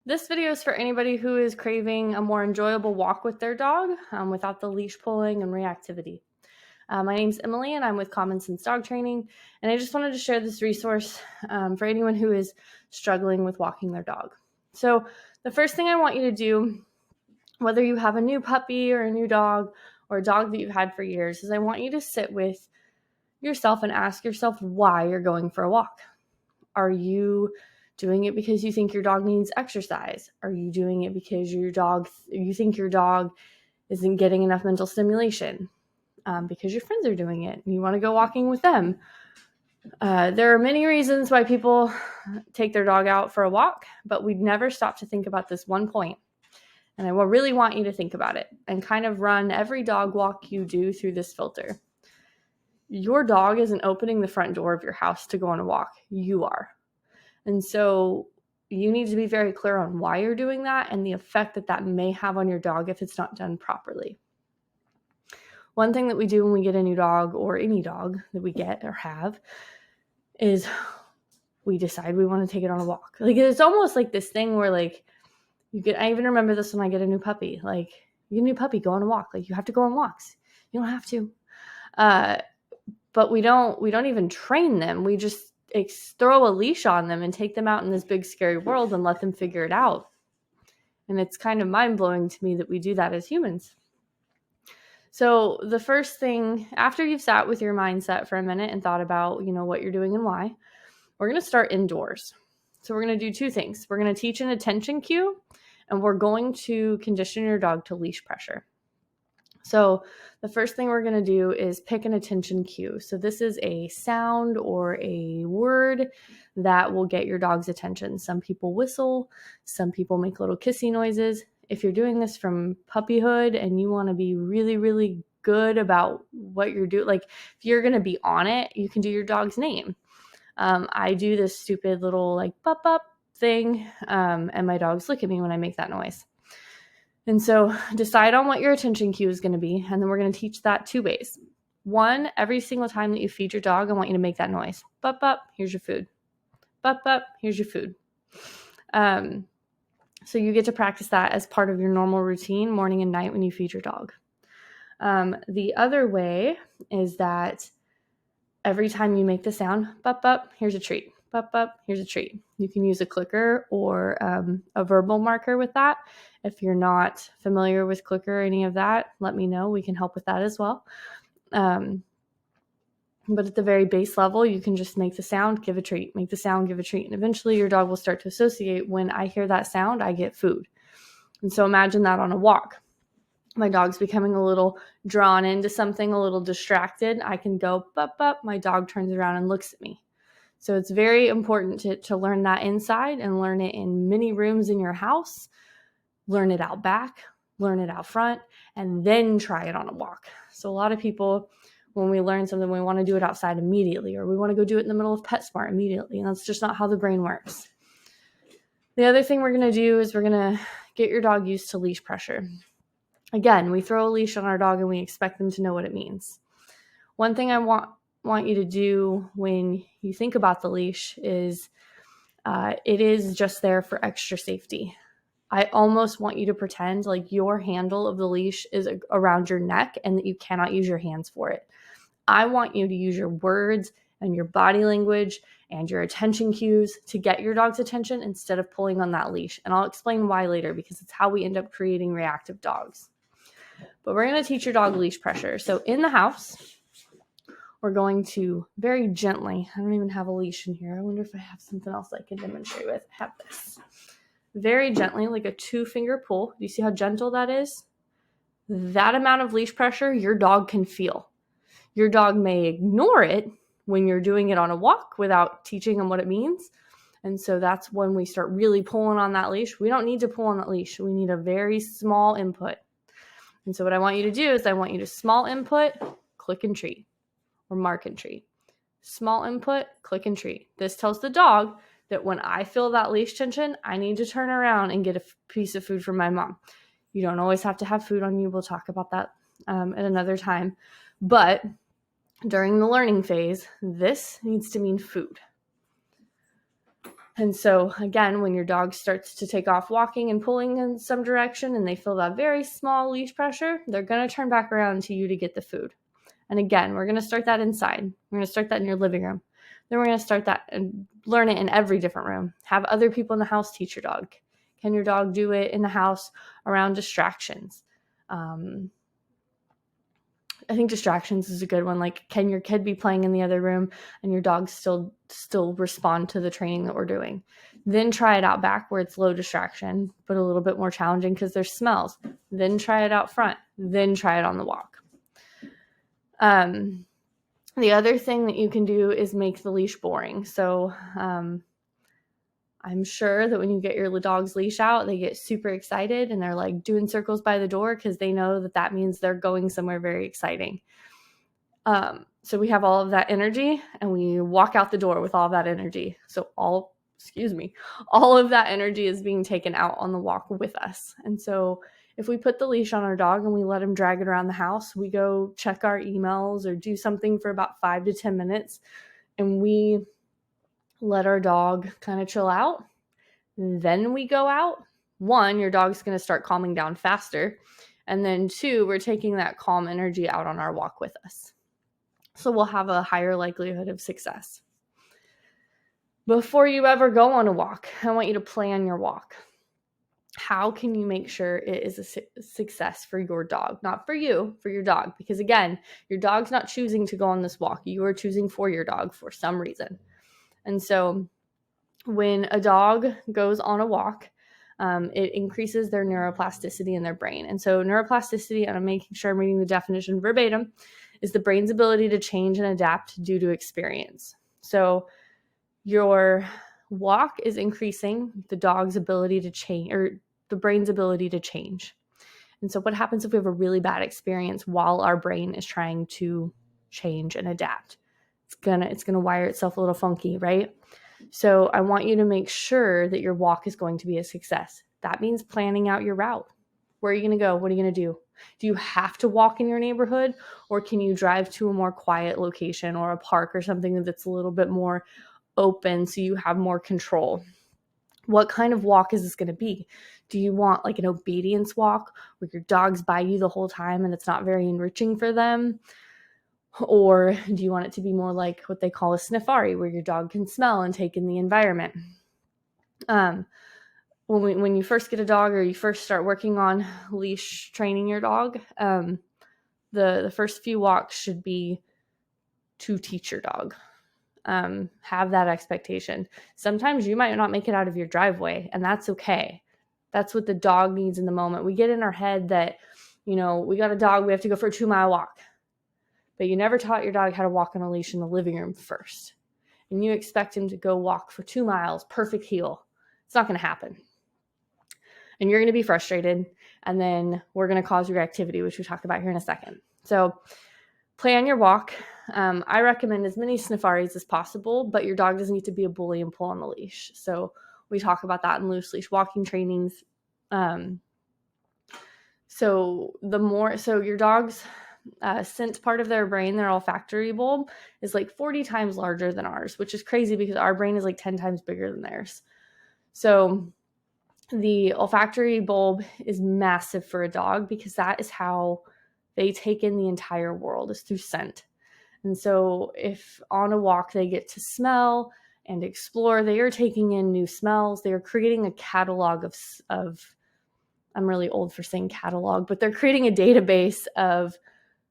This video is for anybody who is craving a more enjoyable walk with their dog without the leash pulling and reactivity. My name's Emily and I'm with Common Sense Dog Training, and I just wanted to share this resource for anyone who is struggling with walking their dog. So the first thing I want you to do, whether you have a new puppy or a new dog or a dog that you've had for years, is I want you to sit with yourself and ask yourself why you're going for a walk. Are you doing it because you think your dog needs exercise? Are you doing it because you think your dog isn't getting enough mental stimulation? Because your friends are doing it and you want to go walking with them? There are many reasons why people take their dog out for a walk, but we'd never stop to think about this one point. And I will really want you to think about it and kind of run every dog walk you do through this filter. Your dog isn't opening the front door of your house to go on a walk. You are. And so you need to be very clear on why you're doing that and the effect that that may have on your dog if it's not done properly. One thing that we do when we get a new dog, or any dog that we get or have, is we decide we want to take it on a walk. Like, it's almost like this thing where I even remember this when I get a new puppy. Like, you get a new puppy, go on a walk. Like, you have to go on walks. You don't have to. But we don't even train them. We just throw a leash on them and take them out in this big scary world and let them figure it out. And it's kind of mind-blowing to me that we do that as humans. So the first thing, after you've sat with your mindset for a minute and thought about, what you're doing and why, we're going to start indoors. So we're going to do two things. We're going to teach an attention cue, and we're going to condition your dog to leash pressure. So the first thing we're going to do is pick an attention cue. So this is a sound or a word that will get your dog's attention. Some people whistle, some people make little kissy noises. If you're doing this from puppyhood and you want to be really, really good about what you're doing, like if you're going to be on it, you can do your dog's name. I do this stupid little bup bup thing, and my dogs look at me when I make that noise. And so decide on what your attention cue is going to be, and then we're going to teach that two ways. One, every single time that you feed your dog, I want you to make that noise. Bup, bup, here's your food. Bup, bup, here's your food. So you get to practice that as part of your normal routine, morning and night when you feed your dog. The other way is that every time you make the sound, bup, bup, here's a treat. Bup, bup, here's a treat. You can use a clicker or a verbal marker with that. If you're not familiar with clicker or any of that, let me know. We can help with that as well. But at the very base level, you can just make the sound, give a treat, make the sound, give a treat. And eventually your dog will start to associate, when I hear that sound, I get food. And so imagine that on a walk. My dog's becoming a little drawn into something, a little distracted. I can go, bup, bup. My dog turns around and looks at me. So it's very important to learn that inside and learn it in many rooms in your house. Learn it out back, learn it out front, and then try it on a walk. So a lot of people, when we learn something, we want to do it outside immediately, or we want to go do it in the middle of PetSmart immediately. And that's just not how the brain works. The other thing we're going to do is we're going to get your dog used to leash pressure. Again, we throw a leash on our dog and we expect them to know what it means. One thing I want you to do when you think about the leash is it is just there for extra safety. I almost want you to pretend like your handle of the leash is around your neck and that you cannot use your hands for it. I want you to use your words and your body language and your attention cues to get your dog's attention instead of pulling on that leash. And I'll explain why later, because it's how we end up creating reactive dogs. But we're going to teach your dog leash pressure. So in the house, we're going to very gently, I don't even have a leash in here. I wonder if I have something else I can demonstrate with. I have this. Very gently, like a 2-finger pull. Do you see how gentle that is? That amount of leash pressure your dog can feel. Your dog may ignore it when you're doing it on a walk without teaching them what it means. And so that's when we start really pulling on that leash. We don't need to pull on that leash. We need a very small input. And so what I want you to do is I want you to small input, click and treat, or mark and treat. Small input, click and treat. This tells the dog that when I feel that leash tension, I need to turn around and get a piece of food from my mom. You don't always have to have food on you. We'll talk about that at another time. But during the learning phase, this needs to mean food. And so again, when your dog starts to take off walking and pulling in some direction and they feel that very small leash pressure, they're going to turn back around to you to get the food. And again, we're going to start that inside. We're going to start that in your living room. Then we're going to start that and learn it in every different room. Have other people in the house teach your dog. Can your dog do it in the house around distractions? I think distractions is a good one. Like, can your kid be playing in the other room and your dog still respond to the training that we're doing? Then try it out back where it's low distraction, but a little bit more challenging because there's smells. Then try it out front. Then try it on the walk. The other thing that you can do is make the leash boring. So I'm sure that when you get your dog's leash out, they get super excited and they're like doing circles by the door because they know that that means they're going somewhere very exciting. So we have all of that energy and we walk out the door with all of that energy. So all of that energy is being taken out on the walk with us. And so if we put the leash on our dog and we let him drag it around the house, we go check our emails or do something for about 5 to 10 minutes and we let our dog kind of chill out. Then we go out. 1, your dog's going to start calming down faster. And then 2, we're taking that calm energy out on our walk with us. So we'll have a higher likelihood of success. Before you ever go on a walk, I want you to plan your walk. How can you make sure it is a success for your dog? Not for you, for your dog. Because again, your dog's not choosing to go on this walk. You are choosing for your dog for some reason. And so when a dog goes on a walk, it increases their neuroplasticity in their brain. And so neuroplasticity, and I'm making sure I'm reading the definition verbatim, is the brain's ability to change and adapt due to experience. So your walk is increasing the dog's ability to change, or the brain's ability to change. And so what happens if we have a really bad experience while our brain is trying to change and adapt? It's gonna wire itself a little funky, right? So I want you to make sure that your walk is going to be a success. That means planning out your route. Where are you going to go? What are you going to do? Do you have to walk in your neighborhood, or can you drive to a more quiet location or a park or something that's a little bit more open so you have more control? What kind of walk is this going to be? Do you want like an obedience walk where your dog's by you the whole time and it's not very enriching for them? Or do you want it to be more like what they call a sniffari, where your dog can smell and take in the environment? When you first get a dog or you first start working on leash training your dog, the first few walks should be to teach your dog. Have that expectation. Sometimes you might not make it out of your driveway, and that's okay. That's what the dog needs in the moment. We get in our head that, we got a dog, we have to go for a 2-mile walk. But you never taught your dog how to walk on a leash in the living room first. And you expect him to go walk for 2 miles, perfect heel. It's not going to happen. And you're going to be frustrated. And then we're going to cause reactivity, which we talk about here in a second. So plan your walk. I recommend as many sniffaris as possible, but your dog doesn't need to be a bully and pull on the leash. So we talk about that in loose leash walking trainings. So your dog's scent part of their brain, their olfactory bulb, is like 40 times larger than ours, which is crazy because our brain is like 10 times bigger than theirs. So the olfactory bulb is massive for a dog because that is how they take in the entire world, is through scent. And so if on a walk they get to smell and explore, they are taking in new smells. They are creating a catalog of I'm really old for saying catalog, but they're creating a database of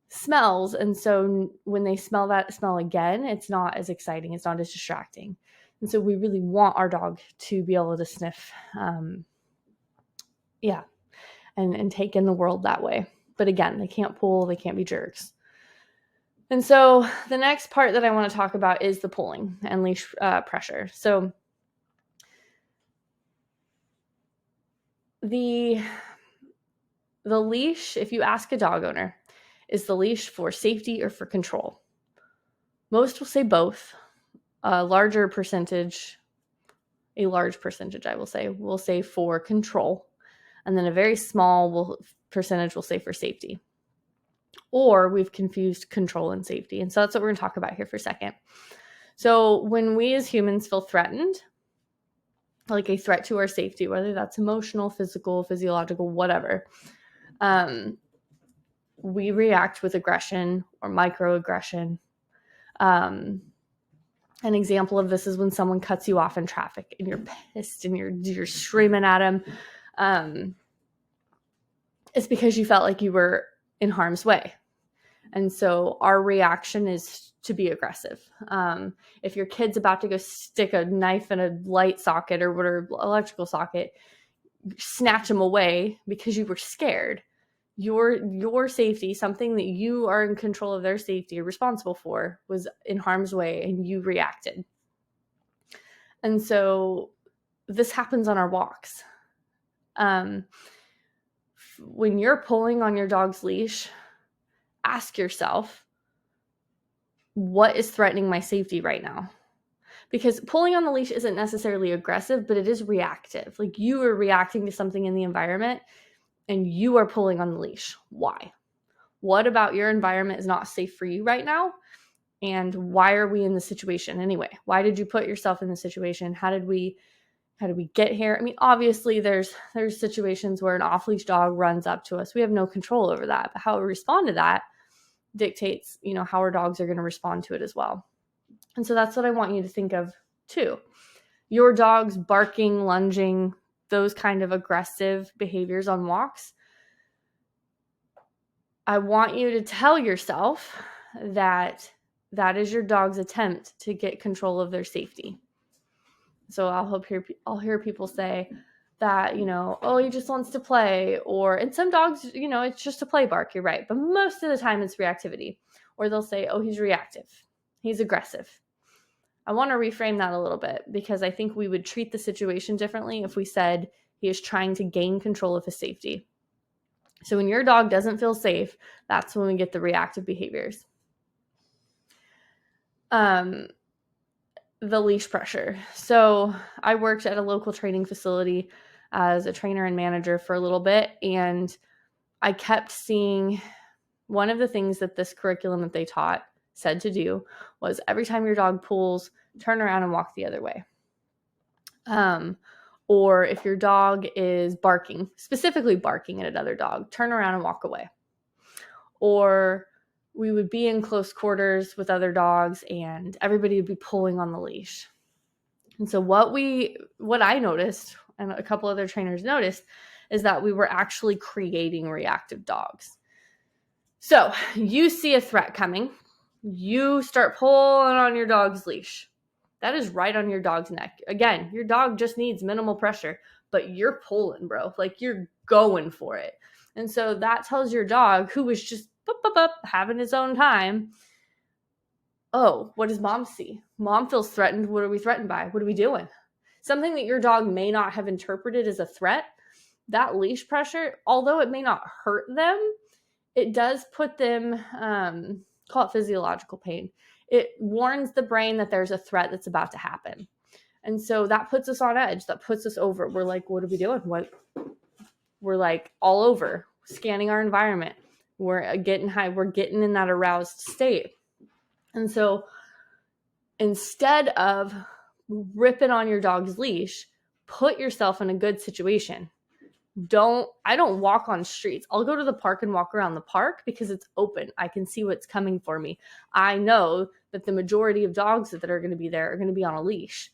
smells. And so when they smell that smell again, it's not as exciting. It's not as distracting. And so we really want our dog to be able to sniff, and take in the world that way. But again, they can't pull, they can't be jerks. And so the next part that I want to talk about is the pulling and leash pressure. So the leash, if you ask a dog owner, is the leash for safety or for control? Most will say both. A large percentage, I will say for control. And then a very small percentage will say for safety. Or we've confused control and safety. And so that's what we're going to talk about here for a second. So when we as humans feel threatened, like a threat to our safety, whether that's emotional, physical, physiological, whatever, we react with aggression or microaggression. An example of this is when someone cuts you off in traffic and you're pissed and you're screaming at them. It's because you felt like you were in harm's way. And so our reaction is to be aggressive. If your kid's about to go stick a knife in a light socket or whatever, electrical socket, snatch them away because you were scared. Your safety, something that you are in control of their safety, are responsible for, was in harm's way, and you reacted. And so this happens on our walks. When you're pulling on your dog's leash, ask yourself, what is threatening my safety right now? Because pulling on the leash isn't necessarily aggressive, but it is reactive. Like, you are reacting to something in the environment and you are pulling on the leash. Why? What about your environment is not safe for you right now? And why are we in this situation anyway? Why did you put yourself in this situation? How did we get here? I mean, obviously there's situations where an off-leash dog runs up to us. We have no control over that, but how we respond to that dictates, how our dogs are going to respond to it as well. And so that's what I want you to think of too. Your dog's barking, lunging, those kind of aggressive behaviors on walks, I want you to tell yourself that that is your dog's attempt to get control of their safety. So I'll hear people say that, oh, he just wants to play, and some dogs, it's just a play bark. You're right. But most of the time it's reactivity. Or they'll say, oh, he's reactive. He's aggressive. I want to reframe that a little bit, because I think we would treat the situation differently if we said he is trying to gain control of his safety. So when your dog doesn't feel safe, that's when we get the reactive behaviors. The leash pressure. So I worked at a local training facility as a trainer and manager for a little bit, and I kept seeing one of the things that this curriculum that they taught said to do was, every time your dog pulls, turn around and walk the other way. Or if your dog is barking, specifically barking at another dog, turn around and walk away. Or we would be in close quarters with other dogs and everybody would be pulling on the leash. And so what I noticed, and a couple other trainers noticed, is that we were actually creating reactive dogs. So you see a threat coming, you start pulling on your dog's leash. That is right on your dog's neck. Again, your dog just needs minimal pressure, but you're pulling, bro. Like, you're going for it. And so that tells your dog, who was just having his own time, oh, what does mom see? Mom feels threatened. What are we threatened by? What are we doing? Something that your dog may not have interpreted as a threat, that leash pressure, although it may not hurt them, it does put them, call it physiological pain. It warns the brain that there's a threat that's about to happen. And so that puts us on edge. That puts us over. We're like, what are we doing? We're like all over, scanning our environment. We're getting high. We're getting in that aroused state. And so instead of ripping on your dog's leash, put yourself in a good situation. I don't walk on streets. I'll go to the park and walk around the park because it's open. I can see what's coming for me. I know that the majority of dogs that are going to be there are going to be on a leash.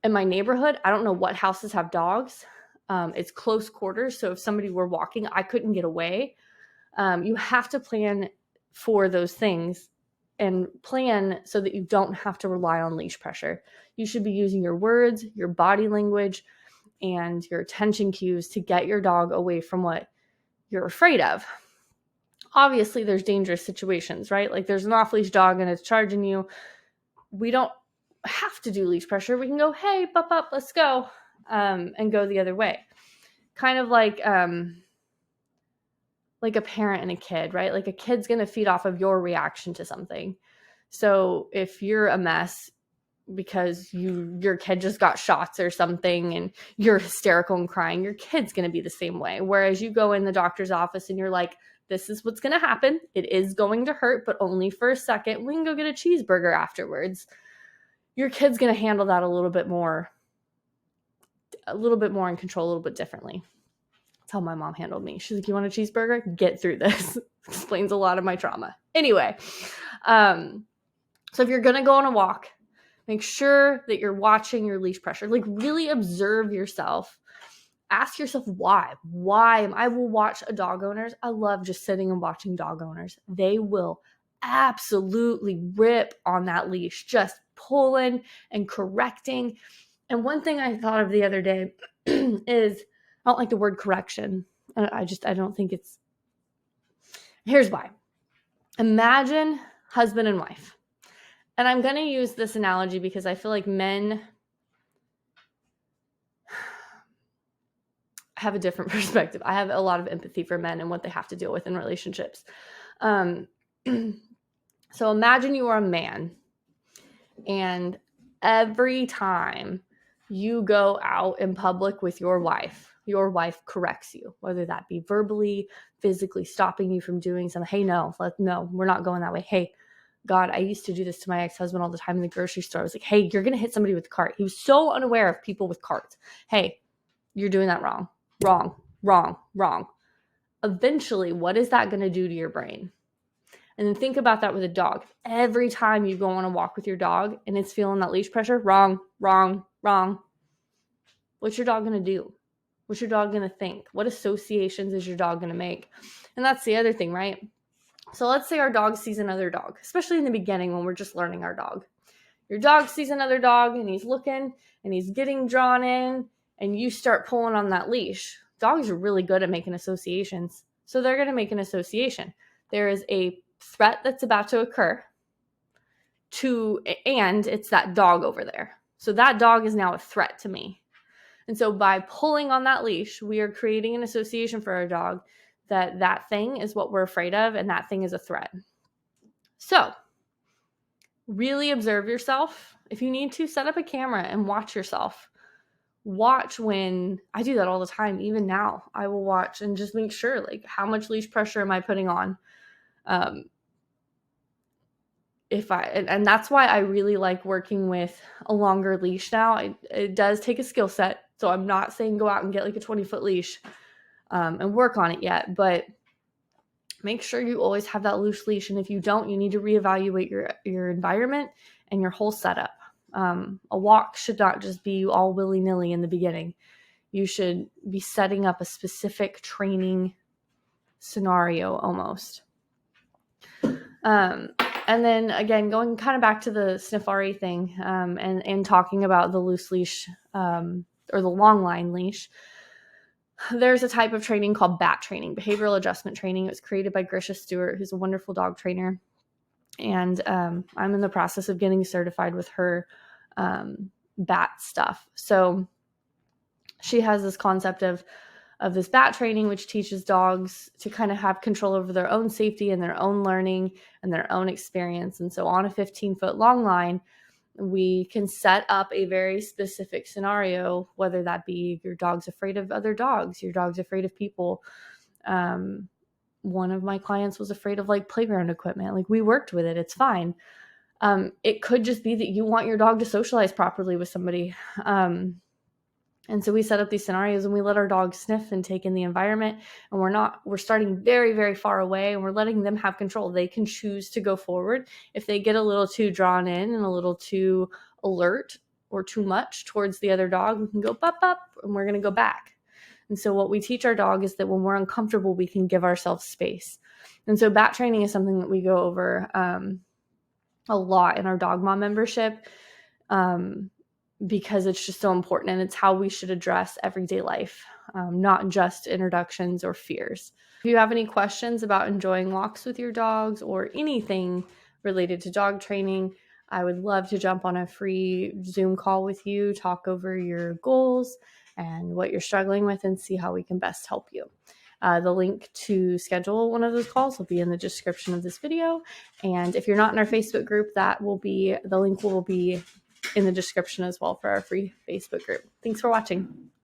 In my neighborhood, I don't know what houses have dogs. It's close quarters. So if somebody were walking, I couldn't get away. You have to plan for those things and plan so that you don't have to rely on leash pressure. You should be using your words, your body language, and your attention cues to get your dog away from what you're afraid of. Obviously, there's dangerous situations, right? Like, there's an off-leash dog and it's charging you. We don't have to do leash pressure. We can go, hey, up, let's go, and go the other way. Kind of like a parent and a kid, right? Like, a kid's going to feed off of your reaction to something. So if you're a mess because your kid just got shots or something and you're hysterical and crying, your kid's going to be the same way. Whereas you go in the doctor's office and you're like, this is what's going to happen. It is going to hurt, but only for a second. We can go get a cheeseburger afterwards. Your kid's going to handle that a little bit more a little bit more in control, a little bit differently. That's how my mom handled me. She's like, you want a cheeseburger? Get through this. Explains a lot of my trauma. Anyway, so if you're going to go on a walk, make sure that you're watching your leash pressure. Like, really observe yourself. Ask yourself why. I will watch dog owners. I love just sitting and watching dog owners. They will absolutely rip on that leash, just pulling and correcting. And one thing I thought of the other day is, I don't like the word correction. I don't think it's, here's why. Imagine husband and wife. And I'm going to use this analogy because I feel like men have a different perspective. I have a lot of empathy for men and what they have to deal with in relationships. So imagine you are a man, and every time you go out in public with your wife corrects you, whether that be verbally, physically stopping you from doing something. Hey, no, we're not going that way. Hey, God, I used to do this to my ex-husband all the time in the grocery store. I was like, hey, you're going to hit somebody with a cart. He was so unaware of people with carts. Hey, you're doing that wrong. Eventually, what is that going to do to your brain? And then think about that with a dog. Every time you go on a walk with your dog and it's feeling that leash pressure, wrong. What's your dog going to do? What's your dog going to think? What associations is your dog going to make? And that's the other thing, right? So let's say our dog sees another dog, especially in the beginning when we're just learning our dog. Your dog sees another dog and he's looking and he's getting drawn in, and you start pulling on that leash. Dogs are really good at making associations. So they're going to make an association. There is a threat that's about to occur and it's that dog over there. So that dog is now a threat to me. And so by pulling on that leash, we are creating an association for our dog that thing is what we're afraid of, and that thing is a threat. So really observe yourself. If you need to, set up a camera and watch yourself. Watch when I do that all the time. Even now, I will watch and just make sure, like, how much leash pressure am I putting on? And that's why I really like working with a longer leash now. It does take a skill set. So I'm not saying go out and get like a 20-foot leash and work on it yet, but make sure you always have that loose leash. And if you don't, you need to reevaluate your environment and your whole setup. A walk should not just be all willy-nilly in the beginning. You should be setting up a specific training scenario almost. And then again, going kind of back to the Sniffari thing and talking about the loose leash or the long line leash, there's a type of training called BAT training, behavioral adjustment training. It was created by Grisha Stewart, who's a wonderful dog trainer. And I'm in the process of getting certified with her BAT stuff. So she has this concept of this BAT training, which teaches dogs to kind of have control over their own safety and their own learning and their own experience. And so on a 15-foot long line, we can set up a very specific scenario, whether that be your dog's afraid of other dogs, your dog's afraid of people. One of my clients was afraid of like playground equipment. Like, we worked with it. It's fine. It could just be that you want your dog to socialize properly with somebody. And so we set up these scenarios and we let our dog sniff and take in the environment. And we're starting very, very far away, and we're letting them have control. They can choose to go forward. If they get a little too drawn in and a little too alert or too much towards the other dog, we can go up, and we're going to go back. And so what we teach our dog is that when we're uncomfortable, we can give ourselves space. And so BAT training is something that we go over a lot in our Dog Mom membership. Because it's just so important, and it's how we should address everyday life, not just introductions or fears. If you have any questions about enjoying walks with your dogs or anything related to dog training, I would love to jump on a free Zoom call with you, talk over your goals and what you're struggling with, and see how we can best help you. The link to schedule one of those calls will be in the description of this video. And if you're not in our Facebook group, the link will be in the description as well for our free Facebook group. Thanks for watching.